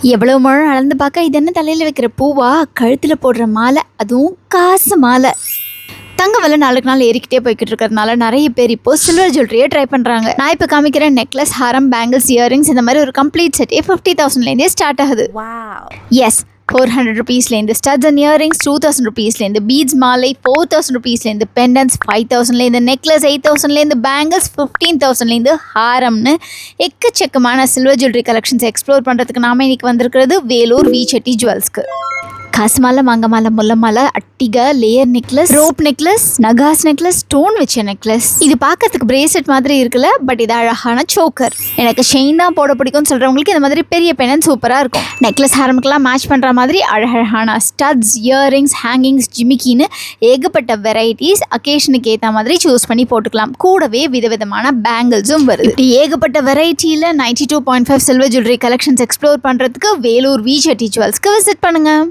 எவ்வளவு முழம் அளந்து பார்க்க இது என்ன தலையில் வைக்கிற பூவா, கழுத்தில் போடுற மாலை, அதுவும் காசு மாலை. தங்க விலை நாளுக்கு நாள் ஏறிக்கிட்டே போய்கிட்டு இருக்கிறதுனால நிறைய பேர் இப்போ சில்வர் ஜுவல்லரியை ட்ரை பண்ணுறாங்க. நான் இப்போ காமிக்கிற நெக்லஸ், ஹாரம், பேங்கிள்ஸ், இயரிங்ஸ் இந்த மாதிரி ஒரு கம்ப்ளீட் செட்டே 50,000லேருந்தே ஸ்டார்ட் ஆகுது. எஸ், 400 rupeesலேருந்து ஸ்டட்ஸ் அண்ட் இயரிங்ஸ், 2000 rupeesலேருந்து பீட்ஸ் மாலை, 4000 rupeesலேருந்து பெண்டன்ஸ், 5000லேருந்து நெக்லஸ், 8000லேருந்து பேங்கிள்ஸ், 15,000லேருந்து ஹாரம்னு எக்கச்சக்கமான சில்வர் ஜுவல்லரி கலெக்ஷன்ஸ் எக்ஸ்ப்ளோர் பண்ணுறதுக்கு நாம இன்னைக்கு வந்திருக்கிறது வேலூர் வி செட்டி ஜுவல்ஸ்க்கு. காசு மாலை, மாங்க மாலை, முல்லை மாலை, அட்டிகை, லேயர் நெக்லஸ், ரோப் நெக்லஸ், நகாஸ் நெக்லஸ், ஸ்டோன் வச்ச நெக்லஸ். இது பார்க்கறதுக்கு பிரேஸ்லெட் மாதிரி இருக்குல்ல, பட் இது அழகான சோக்கர். எனக்கு செயின் தான் போட பிடிக்கும்னு சொல்கிறவங்களுக்கு இந்த மாதிரி பெரிய பெண்ணன் சூப்பராக இருக்கும். நெக்லஸ் ஹாரமுக்கெல்லாம் மேட்ச் பண்ணுற மாதிரி அழகழகான ஸ்டட்ஸ், இயரிங்ஸ், ஹேங்கிங்ஸ், ஜிமிக்கின்னு ஏகப்பட்ட வெரைட்டிஸ் அக்கேஷனுக்கு ஏற்ற மாதிரி சூஸ் பண்ணி போட்டுக்கலாம். கூடவே விதவிதமான பேங்கிள்ஸும் வருது. இப்படி ஏகப்பட்ட வெரைட்டியில் 92.5 சில்வர் ஜுவல்லரி கலெக்ஷன்ஸ் எக்ஸ்ப்ளோர் பண்ணுறதுக்கு வேலூர் வி செட்டி ஜுவல்ஸ்க்கு விசிட் பண்ணுங்கள்.